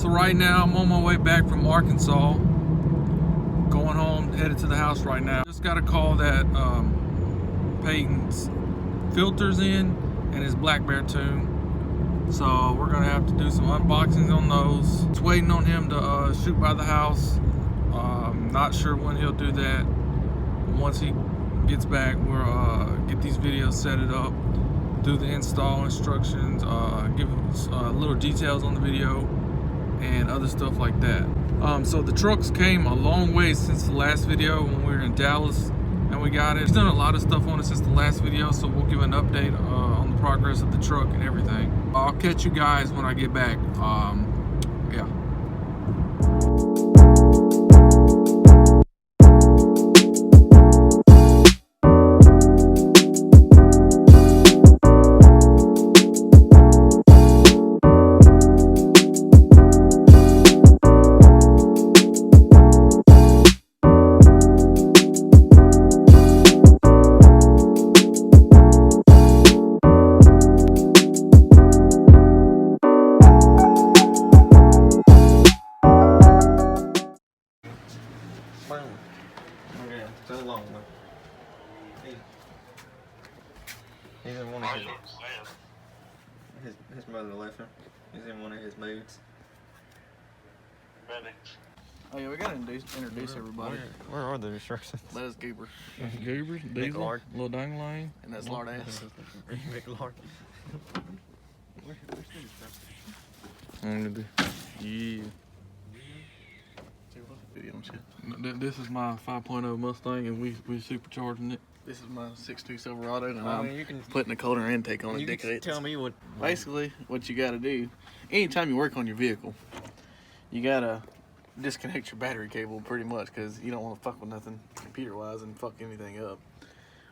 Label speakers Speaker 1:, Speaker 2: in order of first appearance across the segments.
Speaker 1: So right now I'm on my way back from Arkansas, going home, headed to the house right now. Just got a call that Peyton's filters in and his Black Bear tune. So we're gonna have to do some unboxings on those. Just waiting on him to shoot by the house. Not sure when he'll do that. Once he gets back, we'll get these videos set it up, do the install instructions, give little details on the video and other stuff like that. So the trucks came a long way since the last video when we were in Dallas and we got it. He's done a lot of stuff on it since the last video, so we'll give an update on the progress of the truck and everything. I'll catch you guys when I get back. Yeah.
Speaker 2: He's in one of his mother left him. He's in one of his moods.
Speaker 3: Oh yeah, we gotta introduce everybody.
Speaker 2: Where are the instructions?
Speaker 3: That is Goober.
Speaker 1: That's Goobers, Diesel,
Speaker 2: Lard.
Speaker 1: Lil Dang Lane.
Speaker 3: And that's Lard Ass.
Speaker 2: McLard. Where's the instructions?
Speaker 1: Yeah.
Speaker 3: Video and shit.
Speaker 1: This is my 5.0 Mustang and we supercharging it.
Speaker 3: This is my 6.2 Silverado and
Speaker 2: I
Speaker 3: I'm
Speaker 2: mean, you can
Speaker 3: putting a colder intake on it.
Speaker 2: you can tell me what.
Speaker 3: Basically, what you gotta do, anytime you work on your vehicle, you gotta disconnect your battery cable pretty much because you don't want to fuck with nothing computer-wise and fuck anything up.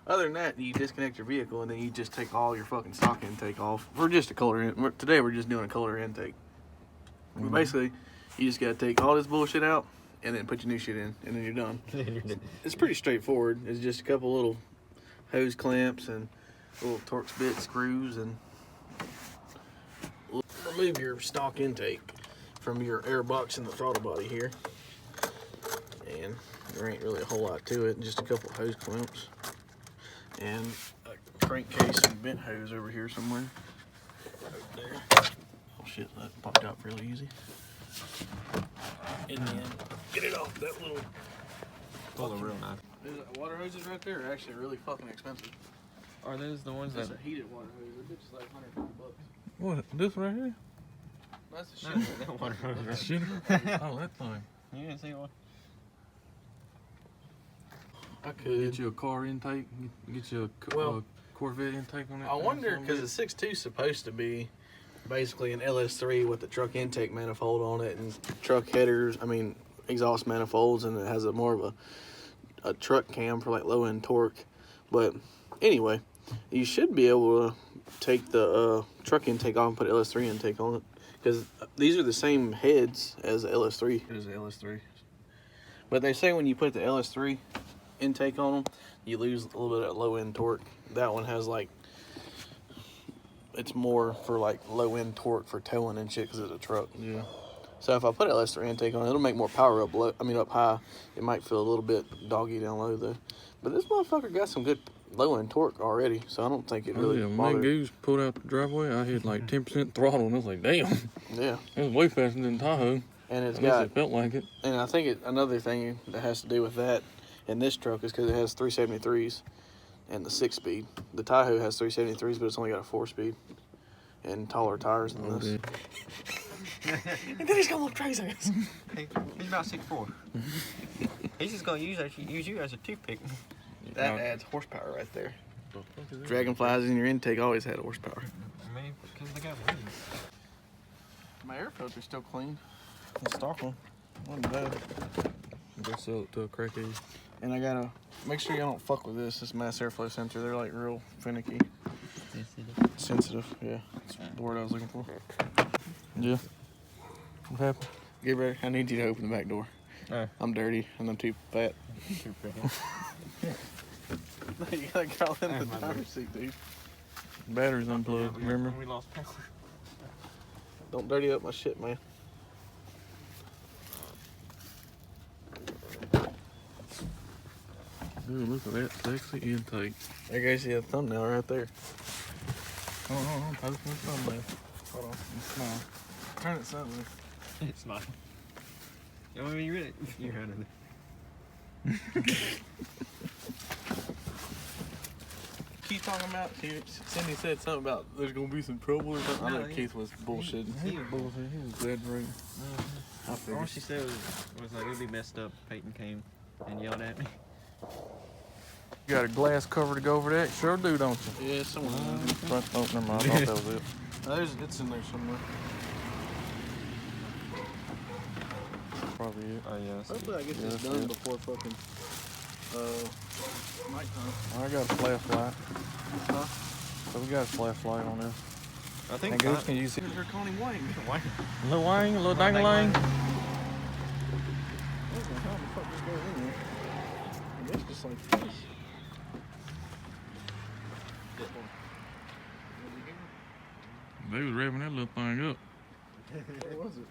Speaker 3: Other than that, you disconnect your vehicle and then you just take all your fucking stock intake off for just a colder. Today we're just doing a colder intake. Basically, you just gotta take all this bullshit out and then put your new shit in, and then you're done. It's pretty straightforward. It's just a couple little hose clamps and little Torx bit screws, and remove your stock intake from your air box in the throttle body here. And there ain't really a whole lot to it, just a couple of hose clamps and a crankcase and bent hose over here somewhere. Right there. Oh shit, that popped out fairly easy. And then get it off that little.
Speaker 2: Pull the real knife.
Speaker 3: Water hoses right there are actually really fucking expensive.
Speaker 2: Are those the ones
Speaker 3: That's
Speaker 2: that?
Speaker 3: a heated water hose. They're just like $150.
Speaker 1: What? This right here?
Speaker 3: That's the shit.
Speaker 2: That water hose, right?
Speaker 1: Shit. Oh, that thing.
Speaker 2: You didn't see one?
Speaker 3: I could.
Speaker 1: Get you a car intake. Get you a
Speaker 3: Well,
Speaker 1: Corvette intake on it.
Speaker 3: I wonder because the 6.2 is supposed to be basically an LS3 with the truck intake manifold on it and truck headers. I mean exhaust manifolds, and it has a more of a truck cam for like low end torque. But anyway, you should be able to take the truck intake off and put LS3 intake on it because these are the same heads as the LS3. It is the LS3. But they say when you put the LS3 intake on them, you lose a little bit of low end torque. That one has like, it's more for like low end torque for towing and shit because it's a truck.
Speaker 1: Yeah.
Speaker 3: So if I put LS3 intake on it, it'll make more power up low. I mean up high. It might feel a little bit doggy down low though. But this motherfucker got some good low end torque already, so I don't think it really
Speaker 1: Oh, yeah.
Speaker 3: bothered.
Speaker 1: Man, Goose pulled out the driveway. I hit like 10% throttle, and I was like, damn.
Speaker 3: Yeah.
Speaker 1: It was way faster than Tahoe.
Speaker 3: And it's
Speaker 1: At least
Speaker 3: got,
Speaker 1: it felt like it.
Speaker 3: and I think another thing that has to do with that in this truck is because it has 373s and the 6-speed. The Tahoe has 373s, but it's only got a 4-speed and taller tires than this. And then he's got little trays ass.
Speaker 2: Hey, he's about 6'4". He's just gonna use you as a toothpick.
Speaker 3: That adds horsepower right there. Dragonflies in your intake always had horsepower.
Speaker 2: I mean, because they got wings.
Speaker 3: My air filter's still clean. The stock one. Wasn't bad.
Speaker 1: Go sell it to a crackhead.
Speaker 3: And I gotta make sure you don't fuck with this mass airflow sensor. They're like real finicky. Sensitive, yeah. That's the word I was looking for. Yeah. What happened? Get ready. I need you to open the back door. I'm dirty and I'm too fat. You gotta crawl in the driver's seat, dude.
Speaker 1: Battery's unplugged, remember?
Speaker 2: We lost power.
Speaker 3: Don't dirty up my shit, man.
Speaker 1: Ooh, look at that sexy intake.
Speaker 3: There you go, see the thumbnail right there.
Speaker 1: Hold on, post my thumbnail. Hold on, smile. Turn it something.
Speaker 2: It's mine. You want me to read it? You're running
Speaker 3: Keith talking about, Cindy said something about there's gonna be some trouble or something. I
Speaker 2: No,
Speaker 3: know Keith was bullshitting.
Speaker 1: He was bullshit. He was dead rude.
Speaker 3: I
Speaker 2: All
Speaker 3: figured.
Speaker 2: she said was like, it'll be messed up. Peyton came and yelled at me.
Speaker 1: You got a glass cover to go over that? Sure do, don't you?
Speaker 3: Yeah, somewhere.
Speaker 1: Oh, never mind. I thought that was it.
Speaker 3: It's in there somewhere.
Speaker 1: Probably it.
Speaker 2: Oh, yeah.
Speaker 3: Hopefully I get
Speaker 1: Yeah,
Speaker 3: this
Speaker 1: that's
Speaker 3: done
Speaker 1: it.
Speaker 3: before fucking nighttime.
Speaker 1: I got a flashlight.
Speaker 3: Huh?
Speaker 1: So we got a flashlight on this.
Speaker 2: I think
Speaker 1: Hey, Goose, can you see?
Speaker 3: They're Connie Wayne.
Speaker 1: Little Wang, little dang-a-lang.
Speaker 3: How the fuck this goes in there? I guess just like this.
Speaker 1: They was revving that little thing up.
Speaker 3: What was it?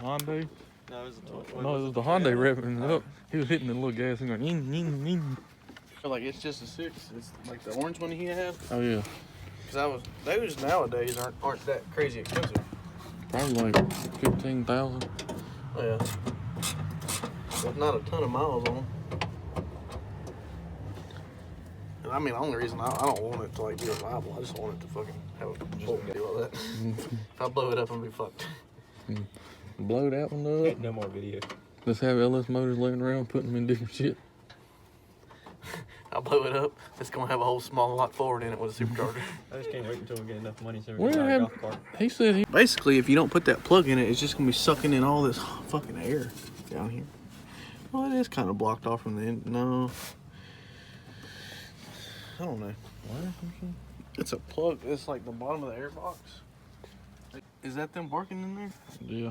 Speaker 1: Hyundai?
Speaker 2: No, it was a toy.
Speaker 1: No, it was the Hyundai revving it up. He was hitting the little gas and going, ying, ying, ying.
Speaker 3: I feel like it's just a 6. It's like the orange one he had.
Speaker 1: Oh, yeah.
Speaker 3: Cause those nowadays aren't that crazy expensive.
Speaker 1: Probably like 15,000.
Speaker 3: Oh yeah. But not a ton of miles on them. And I mean, the only reason I don't want it to like be reliable, I just want it to fucking have a bolt deal with that. If I blow it up, I'm gonna be fucked.
Speaker 1: Blow that one up.
Speaker 2: No more video.
Speaker 1: Let's have LS motors laying around, putting them in different shit.
Speaker 3: I blow it up, it's gonna have a whole small lot forward in it with a supercharger.
Speaker 2: I just can't wait until we get enough money so we
Speaker 1: Where
Speaker 2: can buy a
Speaker 1: have-
Speaker 2: golf cart.
Speaker 1: He said he.
Speaker 3: Basically, if you don't put that plug in it, it's just gonna be sucking in all this fucking air down here. Well, it is kind of blocked off from the end. No. I don't know. It's a plug. It's like the bottom of the air box. Is that them barking in there?
Speaker 1: Yeah.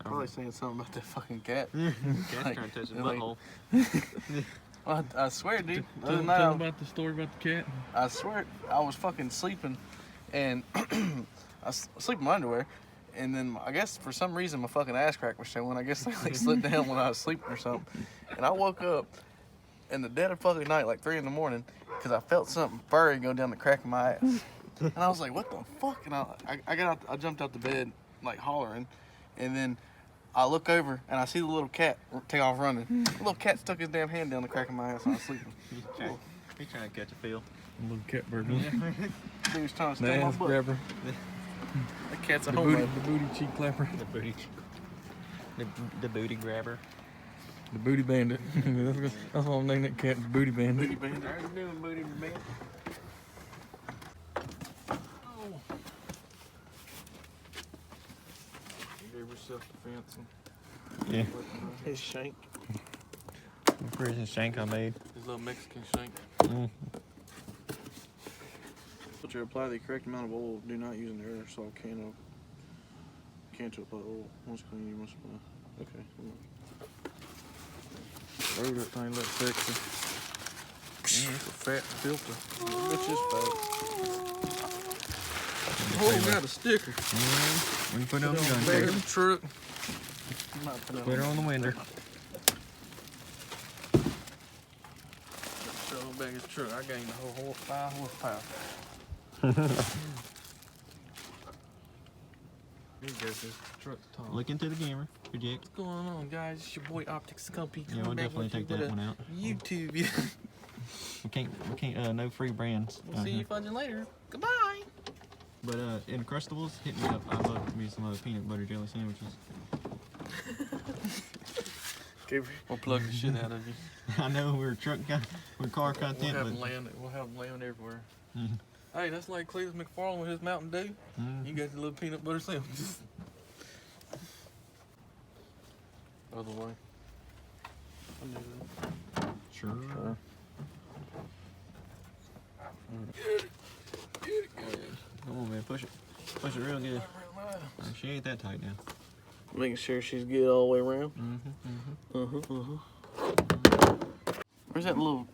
Speaker 3: Probably saying something about that fucking cat.
Speaker 2: Cat's
Speaker 3: Like-
Speaker 2: trying to touch his
Speaker 3: like-
Speaker 2: butthole.
Speaker 3: I swear, dude. The
Speaker 1: Tell
Speaker 3: other night,
Speaker 1: him about the story about the cat.
Speaker 3: I swear, I was fucking sleeping, and I was sleeping in my underwear, and then I guess for some reason my fucking ass crack was showing. I guess I like slipped down when I was sleeping or something, and I woke up in the dead of fucking night, like 3 in the morning, because I felt something furry go down the crack of my ass, and I was like, "What the fuck?" And I got out, I jumped out the bed like hollering, and then I look over and I see the little cat take off running. The little cat stuck his damn hand down the crack of my ass when I was sleeping.
Speaker 2: He's trying to catch a feel.
Speaker 1: Little cat bird.
Speaker 3: Dude was trying to
Speaker 1: The
Speaker 3: steal my
Speaker 1: ass
Speaker 3: butt.
Speaker 1: grabber.
Speaker 3: That cat's a
Speaker 1: The
Speaker 3: homemade.
Speaker 1: booty cheek clapper.
Speaker 2: The booty grabber.
Speaker 1: The booty bandit. That's what I'm naming that cat, the booty bandit.
Speaker 3: Booty bandit.
Speaker 2: How you doing, booty man?
Speaker 1: Gave herself defense.
Speaker 2: Yeah.
Speaker 3: His shank.
Speaker 2: Where's his shank I made?
Speaker 1: His little Mexican shank.
Speaker 3: To apply the correct amount of oil, do not use an aerosol can to apply oil. Once clean, you must apply. Okay.
Speaker 1: Oh, that thing looks sexy. Man, it's a fat filter.
Speaker 3: Bitch is fat.
Speaker 1: Oh, got a sticker.
Speaker 2: We can put it on the gun.
Speaker 1: Back in the truck.
Speaker 2: Put her on the window.
Speaker 1: Throw it back in the truck. I gained the whole 5 horsepower. Here goes this truck top.
Speaker 2: Look into the camera. Project.
Speaker 1: What's going on, guys? It's your boy Optics Company.
Speaker 2: Yeah, we'll definitely take that one out.
Speaker 1: YouTube.
Speaker 2: We can't, no free brands.
Speaker 1: We'll see you fudging later. Goodbye.
Speaker 2: But in Uncrustables, hit me up. I'd love me some peanut butter jelly sandwiches.
Speaker 1: We'll plug the shit out of you.
Speaker 2: I know we're we're car
Speaker 1: We'll
Speaker 2: content,
Speaker 1: have
Speaker 2: but
Speaker 1: them land. We'll have them land everywhere.
Speaker 2: Mhm.
Speaker 1: Hey, that's like Cletus McFarland with his Mountain Dew.
Speaker 2: Mhm.
Speaker 1: You got the little peanut butter sandwiches. Other way. I knew that.
Speaker 2: Sure. Come on, man, push it. Push it real good. She ain't that tight now.
Speaker 3: Making sure she's good all the way around. Where's that little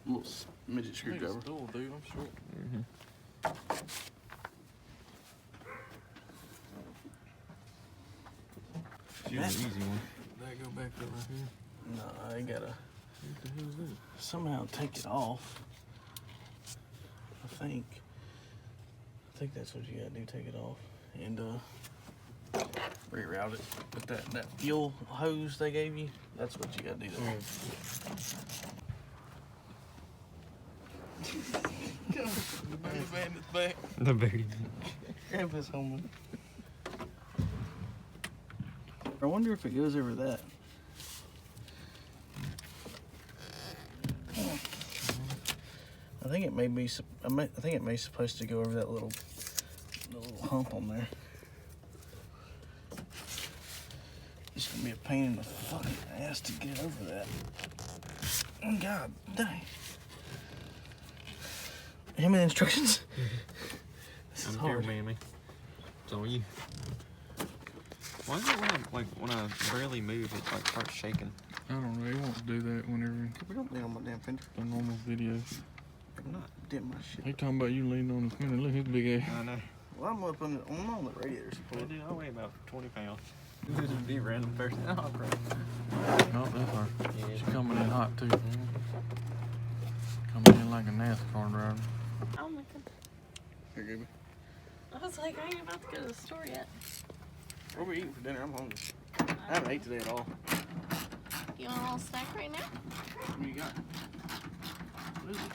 Speaker 3: midget screwdriver?
Speaker 1: Stool, dude. I'm short.
Speaker 2: She's an easy one.
Speaker 1: That go back up right here.
Speaker 3: No, I gotta somehow take it off. I think that's what you gotta do, take it off. And reroute it. But that fuel hose they gave you, that's what you gotta do there. The Booty Bandit's back.
Speaker 2: The booty.
Speaker 3: Grab his helmet. I wonder if it goes over that. I think it may be. I think it may be supposed to go over that little hump on there. It's gonna be a pain in the fucking ass to get over that. Oh, God dang. Hand me the instructions. This is
Speaker 2: I'm here,
Speaker 3: hard.
Speaker 2: mammy. It's on you. Why is it when I barely move, it like starts shaking?
Speaker 1: I don't know. He won't do that whenever
Speaker 3: We don't need on my damn fender.
Speaker 1: the normal video.
Speaker 2: I'm not.
Speaker 3: Dip my shit.
Speaker 1: He talking about you leaning on the fender. Look, his big ass.
Speaker 2: I know.
Speaker 3: Well, I'm up on the radiator
Speaker 2: I
Speaker 3: support.
Speaker 2: do. I weigh about 20 pounds. This would be a random person. Oh, crap.
Speaker 1: No, that's her.
Speaker 2: Yeah.
Speaker 1: She's coming in hot too.
Speaker 2: Mm-hmm.
Speaker 1: Coming in like a NASCAR driver.
Speaker 4: Oh my god.
Speaker 3: Here, Gaby.
Speaker 4: I was like, I ain't about to go to the store yet.
Speaker 3: What are we eating for dinner? I'm hungry. I haven't ate today at all.
Speaker 4: You want a little snack right now?
Speaker 3: What do you got? What is it?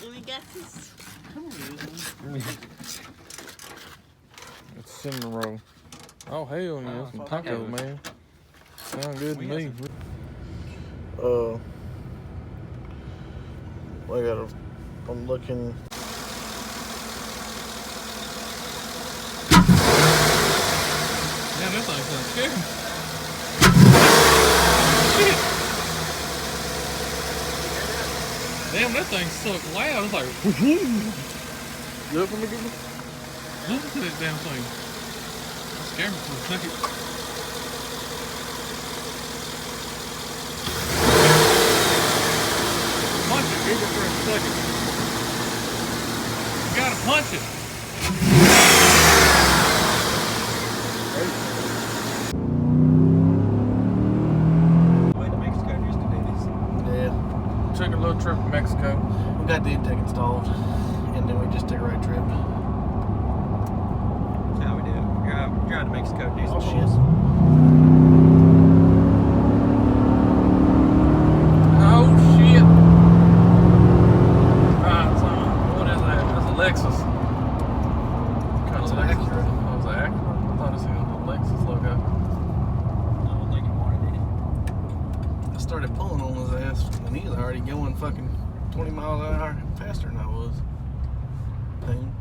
Speaker 4: Any guesses?
Speaker 3: Come on,
Speaker 1: It's cinnamon roll. Oh hell yeah,
Speaker 2: Oh,
Speaker 1: some
Speaker 2: fuck
Speaker 1: tacos,
Speaker 2: yeah.
Speaker 1: man. Sound good to
Speaker 2: We got
Speaker 1: me.
Speaker 3: I'm looking.
Speaker 1: Yeah, that thing sounds scary. Shit. Damn, that thing sucked loud. It's like,
Speaker 3: You up for me, Gaby?
Speaker 1: listen to that damn thing. That scared me for a second. Punch it, keep it for a second. You gotta punch it.
Speaker 2: Went to Mexico just to do this.
Speaker 3: Yeah.
Speaker 1: Took a little trip to Mexico.
Speaker 3: We got the intake installed, and then we just took a right trip.
Speaker 2: That's how we do it. Drive to Mexico to do some
Speaker 3: Oh,
Speaker 2: shit.
Speaker 1: Oh shit! Right, so what is that? That's a Lexus.
Speaker 3: That's an
Speaker 1: Lexus.
Speaker 3: Acura.
Speaker 1: Oh, it's an Acura? I thought it said the Lexus logo.
Speaker 2: I don't think it wanted it.
Speaker 3: I started pulling on his ass, and he was already going fucking 20 miles an hour faster than I was. Dang.